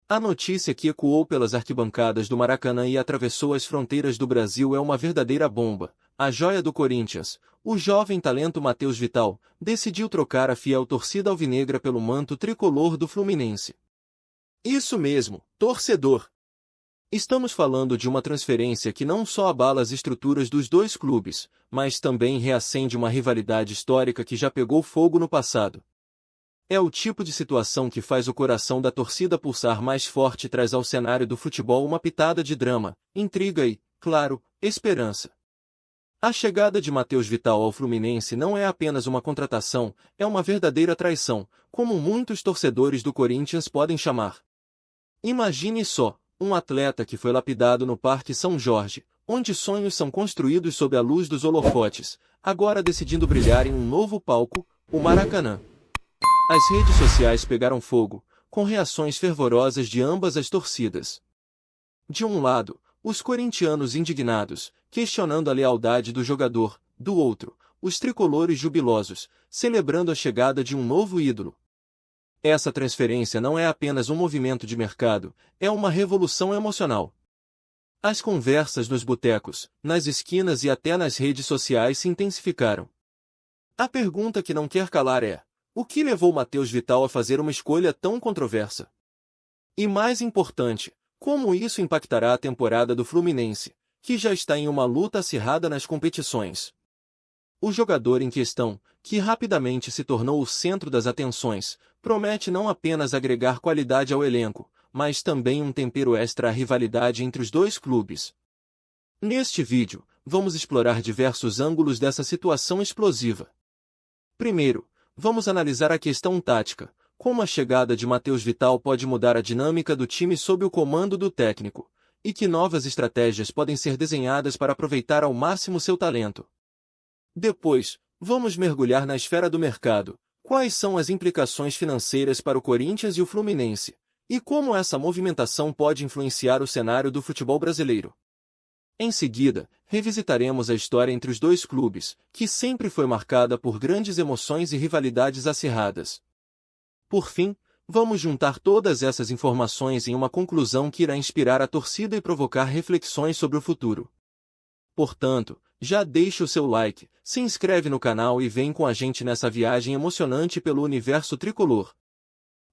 A notícia que ecoou pelas arquibancadas do Maracanã e atravessou as fronteiras do Brasil é uma verdadeira bomba. A joia do Corinthians, o jovem talento Matheus Vital, decidiu trocar a fiel torcida alvinegra pelo manto tricolor do Fluminense. Isso mesmo, torcedor! Estamos falando de uma transferência que não só abala as estruturas dos dois clubes, mas também reacende uma rivalidade histórica que já pegou fogo no passado. É o tipo de situação que faz o coração da torcida pulsar mais forte e traz ao cenário do futebol uma pitada de drama, intriga e, claro, esperança. A chegada de Matheus Vital ao Fluminense não é apenas uma contratação, é uma verdadeira traição, como muitos torcedores do Corinthians podem chamar. Imagine só, um atleta que foi lapidado no Parque São Jorge, onde sonhos são construídos sob a luz dos holofotes, agora decidindo brilhar em um novo palco, o Maracanã. As redes sociais pegaram fogo, com reações fervorosas de ambas as torcidas. De um lado, os corintianos indignados, questionando a lealdade do jogador, do outro, os tricolores jubilosos, celebrando a chegada de um novo ídolo. Essa transferência não é apenas um movimento de mercado, é uma revolução emocional. As conversas nos botecos, nas esquinas e até nas redes sociais se intensificaram. A pergunta que não quer calar é: o que levou Matheus Vital a fazer uma escolha tão controversa? E mais importante, como isso impactará a temporada do Fluminense, que já está em uma luta acirrada nas competições? O jogador em questão, que rapidamente se tornou o centro das atenções, promete não apenas agregar qualidade ao elenco, mas também um tempero extra à rivalidade entre os dois clubes. Neste vídeo, vamos explorar diversos ângulos dessa situação explosiva. Primeiro, vamos analisar a questão tática, como a chegada de Matheus Vital pode mudar a dinâmica do time sob o comando do técnico, e que novas estratégias podem ser desenhadas para aproveitar ao máximo seu talento. Depois, vamos mergulhar na esfera do mercado, quais são as implicações financeiras para o Corinthians e o Fluminense, e como essa movimentação pode influenciar o cenário do futebol brasileiro. Em seguida, revisitaremos a história entre os dois clubes, que sempre foi marcada por grandes emoções e rivalidades acirradas. Por fim, vamos juntar todas essas informações em uma conclusão que irá inspirar a torcida e provocar reflexões sobre o futuro. Portanto, já deixe o seu like, se inscreve no canal e vem com a gente nessa viagem emocionante pelo universo tricolor.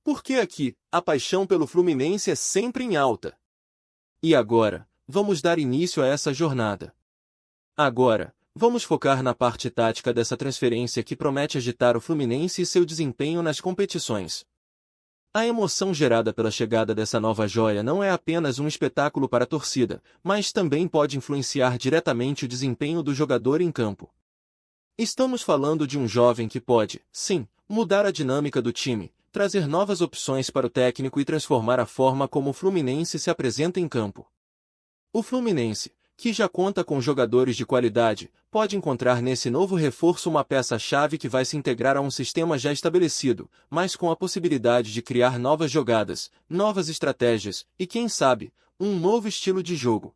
Porque aqui, a paixão pelo Fluminense é sempre em alta. E agora, vamos dar início a essa jornada. Agora, vamos focar na parte tática dessa transferência que promete agitar o Fluminense e seu desempenho nas competições. A emoção gerada pela chegada dessa nova joia não é apenas um espetáculo para a torcida, mas também pode influenciar diretamente o desempenho do jogador em campo. Estamos falando de um jovem que pode, sim, mudar a dinâmica do time, trazer novas opções para o técnico e transformar a forma como o Fluminense se apresenta em campo. O Fluminense, que já conta com jogadores de qualidade, pode encontrar nesse novo reforço uma peça-chave que vai se integrar a um sistema já estabelecido, mas com a possibilidade de criar novas jogadas, novas estratégias e, quem sabe, um novo estilo de jogo.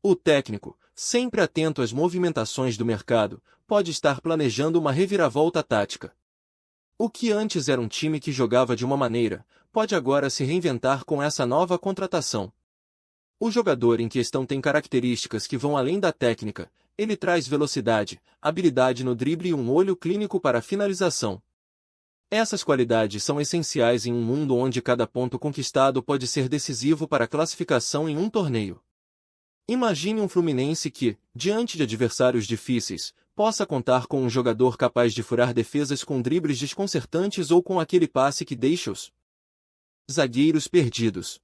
O técnico, sempre atento às movimentações do mercado, pode estar planejando uma reviravolta tática. O que antes era um time que jogava de uma maneira, pode agora se reinventar com essa nova contratação. O jogador em questão tem características que vão além da técnica, ele traz velocidade, habilidade no drible e um olho clínico para a finalização. Essas qualidades são essenciais em um mundo onde cada ponto conquistado pode ser decisivo para a classificação em um torneio. Imagine um Fluminense que, diante de adversários difíceis, possa contar com um jogador capaz de furar defesas com dribles desconcertantes ou com aquele passe que deixa os zagueiros perdidos.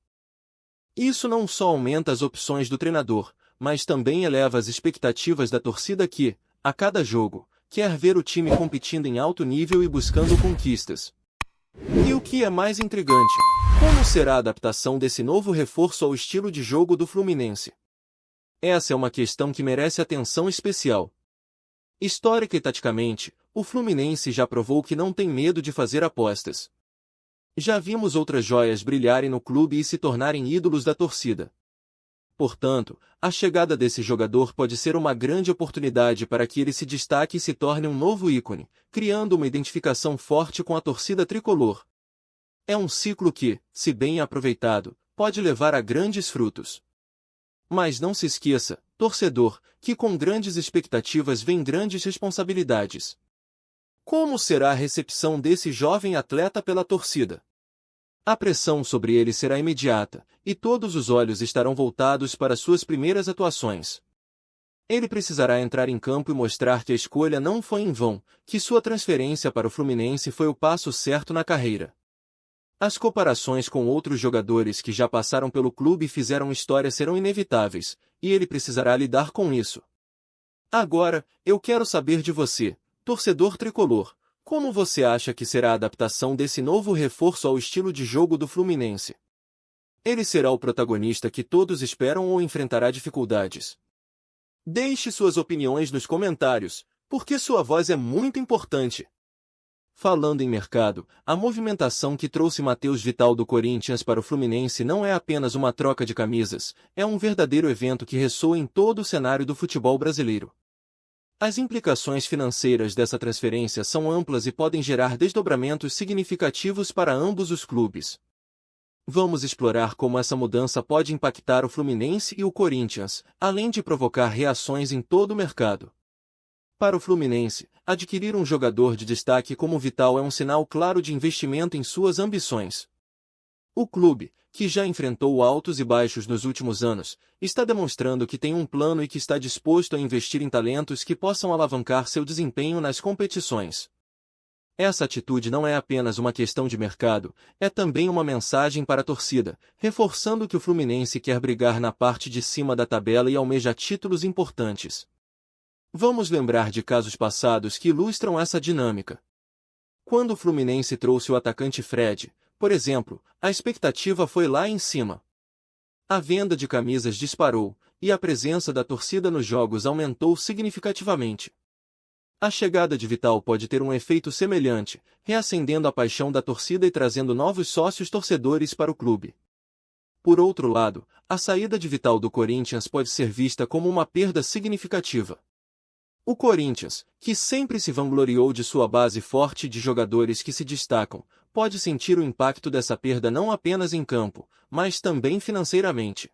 Isso não só aumenta as opções do treinador, mas também eleva as expectativas da torcida que, a cada jogo, quer ver o time competindo em alto nível e buscando conquistas. E o que é mais intrigante, como será a adaptação desse novo reforço ao estilo de jogo do Fluminense? Essa é uma questão que merece atenção especial. Histórica e taticamente, o Fluminense já provou que não tem medo de fazer apostas. Já vimos outras joias brilharem no clube e se tornarem ídolos da torcida. Portanto, a chegada desse jogador pode ser uma grande oportunidade para que ele se destaque e se torne um novo ícone, criando uma identificação forte com a torcida tricolor. É um ciclo que, se bem aproveitado, pode levar a grandes frutos. Mas não se esqueça, torcedor, que com grandes expectativas vem grandes responsabilidades. Como será a recepção desse jovem atleta pela torcida? A pressão sobre ele será imediata, e todos os olhos estarão voltados para suas primeiras atuações. Ele precisará entrar em campo e mostrar que a escolha não foi em vão, que sua transferência para o Fluminense foi o passo certo na carreira. As comparações com outros jogadores que já passaram pelo clube e fizeram história serão inevitáveis, e ele precisará lidar com isso. Agora, eu quero saber de você, torcedor tricolor, como você acha que será a adaptação desse novo reforço ao estilo de jogo do Fluminense? Ele será o protagonista que todos esperam ou enfrentará dificuldades? Deixe suas opiniões nos comentários, porque sua voz é muito importante. Falando em mercado, a movimentação que trouxe Matheus Vital do Corinthians para o Fluminense não é apenas uma troca de camisas, é um verdadeiro evento que ressoa em todo o cenário do futebol brasileiro. As implicações financeiras dessa transferência são amplas e podem gerar desdobramentos significativos para ambos os clubes. Vamos explorar como essa mudança pode impactar o Fluminense e o Corinthians, além de provocar reações em todo o mercado. Para o Fluminense, adquirir um jogador de destaque como Vital é um sinal claro de investimento em suas ambições. O clube, que já enfrentou altos e baixos nos últimos anos, está demonstrando que tem um plano e que está disposto a investir em talentos que possam alavancar seu desempenho nas competições. Essa atitude não é apenas uma questão de mercado, é também uma mensagem para a torcida, reforçando que o Fluminense quer brigar na parte de cima da tabela e almeja títulos importantes. Vamos lembrar de casos passados que ilustram essa dinâmica. Quando o Fluminense trouxe o atacante Fred, por exemplo, a expectativa foi lá em cima. A venda de camisas disparou, e a presença da torcida nos jogos aumentou significativamente. A chegada de Vital pode ter um efeito semelhante, reacendendo a paixão da torcida e trazendo novos sócios torcedores para o clube. Por outro lado, a saída de Vital do Corinthians pode ser vista como uma perda significativa. O Corinthians, que sempre se vangloriou de sua base forte de jogadores que se destacam, pode sentir o impacto dessa perda não apenas em campo, mas também financeiramente.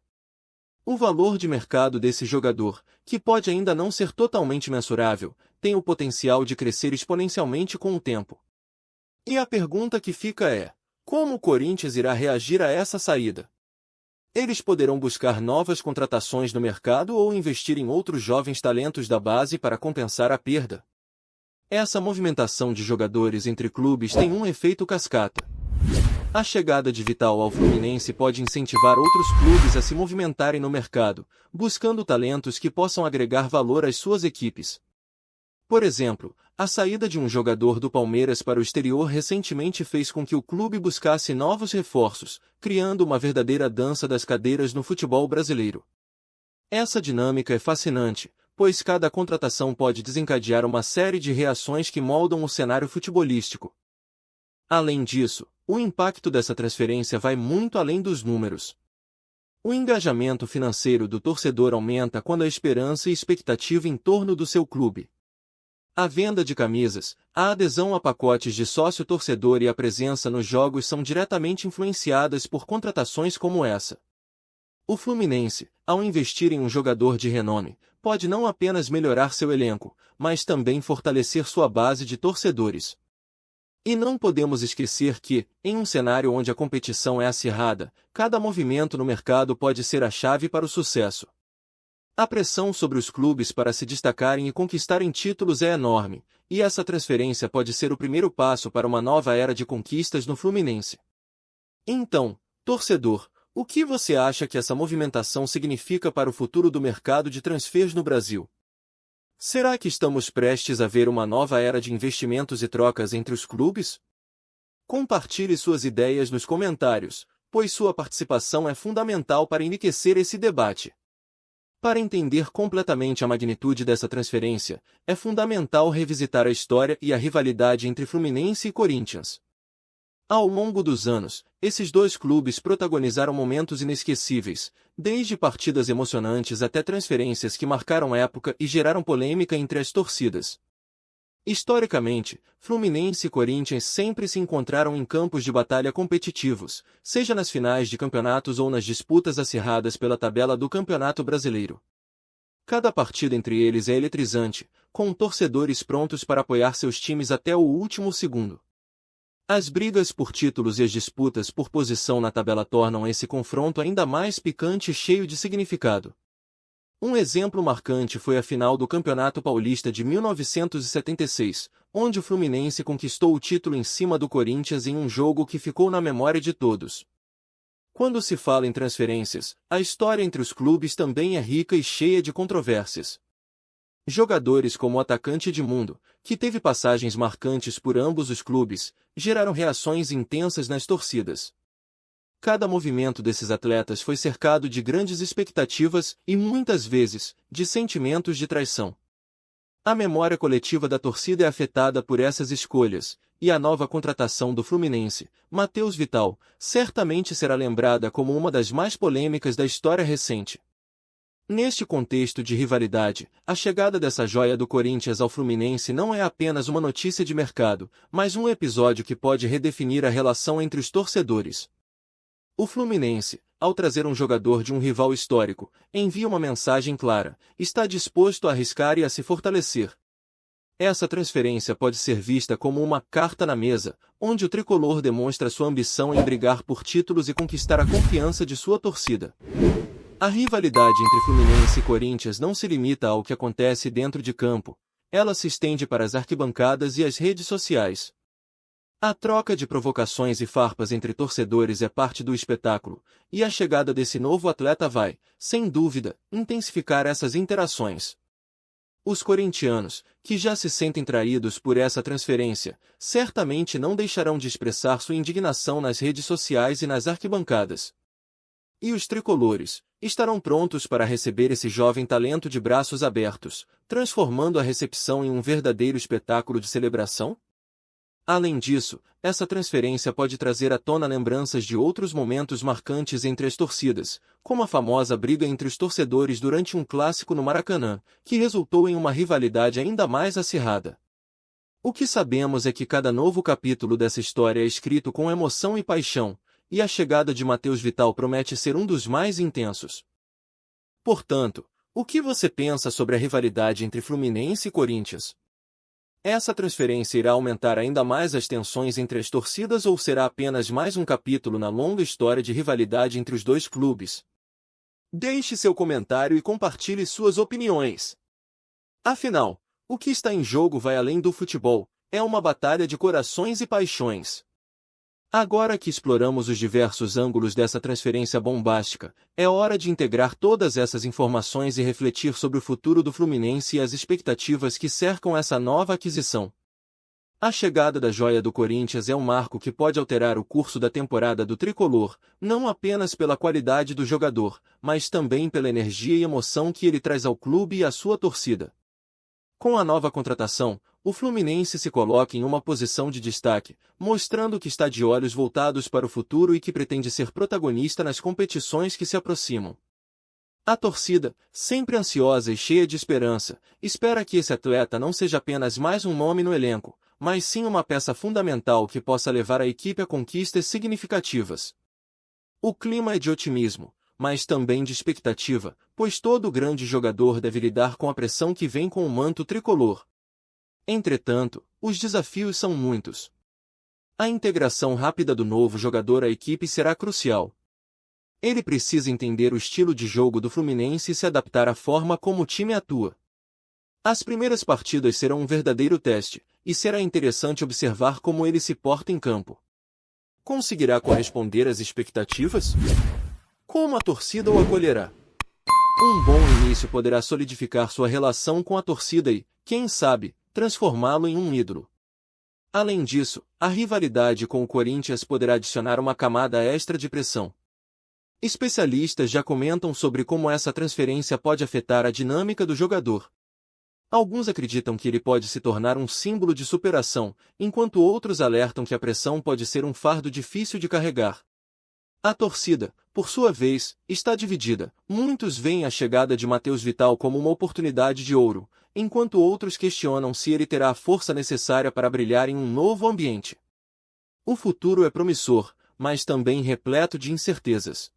O valor de mercado desse jogador, que pode ainda não ser totalmente mensurável, tem o potencial de crescer exponencialmente com o tempo. E a pergunta que fica é: como o Corinthians irá reagir a essa saída? Eles poderão buscar novas contratações no mercado ou investir em outros jovens talentos da base para compensar a perda? Essa movimentação de jogadores entre clubes tem um efeito cascata. A chegada de Vital ao Fluminense pode incentivar outros clubes a se movimentarem no mercado, buscando talentos que possam agregar valor às suas equipes. Por exemplo, a saída de um jogador do Palmeiras para o exterior recentemente fez com que o clube buscasse novos reforços, criando uma verdadeira dança das cadeiras no futebol brasileiro. Essa dinâmica é fascinante, pois cada contratação pode desencadear uma série de reações que moldam o cenário futebolístico. Além disso, o impacto dessa transferência vai muito além dos números. O engajamento financeiro do torcedor aumenta quando a esperança e expectativa em torno do seu clube. A venda de camisas, a adesão a pacotes de sócio-torcedor e a presença nos jogos são diretamente influenciadas por contratações como essa. O Fluminense, ao investir em um jogador de renome, pode não apenas melhorar seu elenco, mas também fortalecer sua base de torcedores. E não podemos esquecer que, em um cenário onde a competição é acirrada, cada movimento no mercado pode ser a chave para o sucesso. A pressão sobre os clubes para se destacarem e conquistarem títulos é enorme, e essa transferência pode ser o primeiro passo para uma nova era de conquistas no Fluminense. Então, torcedor, o que você acha que essa movimentação significa para o futuro do mercado de transfers no Brasil? Será que estamos prestes a ver uma nova era de investimentos e trocas entre os clubes? Compartilhe suas ideias nos comentários, pois sua participação é fundamental para enriquecer esse debate. Para entender completamente a magnitude dessa transferência, é fundamental revisitar a história e a rivalidade entre Fluminense e Corinthians. Ao longo dos anos, esses dois clubes protagonizaram momentos inesquecíveis, desde partidas emocionantes até transferências que marcaram época e geraram polêmica entre as torcidas. Historicamente, Fluminense e Corinthians sempre se encontraram em campos de batalha competitivos, seja nas finais de campeonatos ou nas disputas acirradas pela tabela do Campeonato Brasileiro. Cada partida entre eles é eletrizante, com torcedores prontos para apoiar seus times até o último segundo. As brigas por títulos e as disputas por posição na tabela tornam esse confronto ainda mais picante e cheio de significado. Um exemplo marcante foi a final do Campeonato Paulista de 1976, onde o Fluminense conquistou o título em cima do Corinthians em um jogo que ficou na memória de todos. Quando se fala em transferências, a história entre os clubes também é rica e cheia de controvérsias. Jogadores como o atacante Edmundo, que teve passagens marcantes por ambos os clubes, geraram reações intensas nas torcidas. Cada movimento desses atletas foi cercado de grandes expectativas e, muitas vezes, de sentimentos de traição. A memória coletiva da torcida é afetada por essas escolhas, e a nova contratação do Fluminense, Matheus Vital, certamente será lembrada como uma das mais polêmicas da história recente. Neste contexto de rivalidade, a chegada dessa joia do Corinthians ao Fluminense não é apenas uma notícia de mercado, mas um episódio que pode redefinir a relação entre os torcedores. O Fluminense, ao trazer um jogador de um rival histórico, envia uma mensagem clara: está disposto a arriscar e a se fortalecer. Essa transferência pode ser vista como uma carta na mesa, onde o tricolor demonstra sua ambição em brigar por títulos e conquistar a confiança de sua torcida. A rivalidade entre Fluminense e Corinthians não se limita ao que acontece dentro de campo, ela se estende para as arquibancadas e as redes sociais. A troca de provocações e farpas entre torcedores é parte do espetáculo, e a chegada desse novo atleta vai, sem dúvida, intensificar essas interações. Os corintianos, que já se sentem traídos por essa transferência, certamente não deixarão de expressar sua indignação nas redes sociais e nas arquibancadas. E os tricolores estarão prontos para receber esse jovem talento de braços abertos, transformando a recepção em um verdadeiro espetáculo de celebração? Além disso, essa transferência pode trazer à tona lembranças de outros momentos marcantes entre as torcidas, como a famosa briga entre os torcedores durante um clássico no Maracanã, que resultou em uma rivalidade ainda mais acirrada. O que sabemos é que cada novo capítulo dessa história é escrito com emoção e paixão, e a chegada de Matheus Vital promete ser um dos mais intensos. Portanto, o que você pensa sobre a rivalidade entre Fluminense e Corinthians? Essa transferência irá aumentar ainda mais as tensões entre as torcidas ou será apenas mais um capítulo na longa história de rivalidade entre os dois clubes? Deixe seu comentário e compartilhe suas opiniões. Afinal, o que está em jogo vai além do futebol, é uma batalha de corações e paixões. Agora que exploramos os diversos ângulos dessa transferência bombástica, é hora de integrar todas essas informações e refletir sobre o futuro do Fluminense e as expectativas que cercam essa nova aquisição. A chegada da joia do Corinthians é um marco que pode alterar o curso da temporada do tricolor, não apenas pela qualidade do jogador, mas também pela energia e emoção que ele traz ao clube e à sua torcida. Com a nova contratação, o Fluminense se coloca em uma posição de destaque, mostrando que está de olhos voltados para o futuro e que pretende ser protagonista nas competições que se aproximam. A torcida, sempre ansiosa e cheia de esperança, espera que esse atleta não seja apenas mais um nome no elenco, mas sim uma peça fundamental que possa levar a equipe a conquistas significativas. O clima é de otimismo, mas também de expectativa, pois todo grande jogador deve lidar com a pressão que vem com o manto tricolor. Entretanto, os desafios são muitos. A integração rápida do novo jogador à equipe será crucial. Ele precisa entender o estilo de jogo do Fluminense e se adaptar à forma como o time atua. As primeiras partidas serão um verdadeiro teste, e será interessante observar como ele se porta em campo. Conseguirá corresponder às expectativas? Como a torcida o acolherá? Um bom início poderá solidificar sua relação com a torcida e, quem sabe, transformá-lo em um ídolo. Além disso, a rivalidade com o Corinthians poderá adicionar uma camada extra de pressão. Especialistas já comentam sobre como essa transferência pode afetar a dinâmica do jogador. Alguns acreditam que ele pode se tornar um símbolo de superação, enquanto outros alertam que a pressão pode ser um fardo difícil de carregar. A torcida, por sua vez, está dividida. Muitos veem a chegada de Matheus Vital como uma oportunidade de ouro, enquanto outros questionam se ele terá a força necessária para brilhar em um novo ambiente. O futuro é promissor, mas também repleto de incertezas.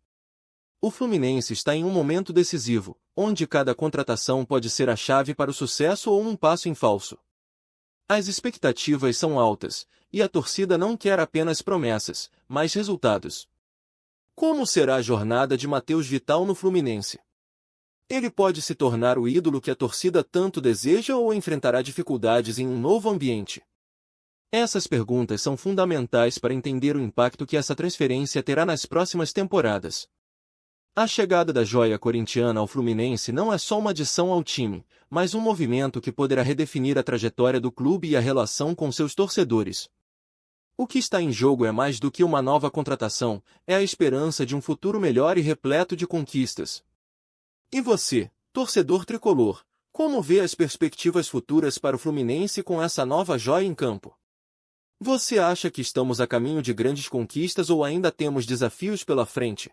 O Fluminense está em um momento decisivo, onde cada contratação pode ser a chave para o sucesso ou um passo em falso. As expectativas são altas, e a torcida não quer apenas promessas, mas resultados. Como será a jornada de Matheus Vital no Fluminense? Ele pode se tornar o ídolo que a torcida tanto deseja ou enfrentará dificuldades em um novo ambiente? Essas perguntas são fundamentais para entender o impacto que essa transferência terá nas próximas temporadas. A chegada da joia corintiana ao Fluminense não é só uma adição ao time, mas um movimento que poderá redefinir a trajetória do clube e a relação com seus torcedores. O que está em jogo é mais do que uma nova contratação, é a esperança de um futuro melhor e repleto de conquistas. E você, torcedor tricolor, como vê as perspectivas futuras para o Fluminense com essa nova joia em campo? Você acha que estamos a caminho de grandes conquistas ou ainda temos desafios pela frente?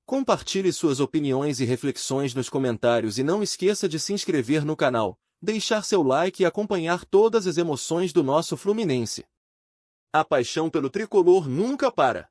Compartilhe suas opiniões e reflexões nos comentários e não esqueça de se inscrever no canal, deixar seu like e acompanhar todas as emoções do nosso Fluminense. A paixão pelo tricolor nunca para.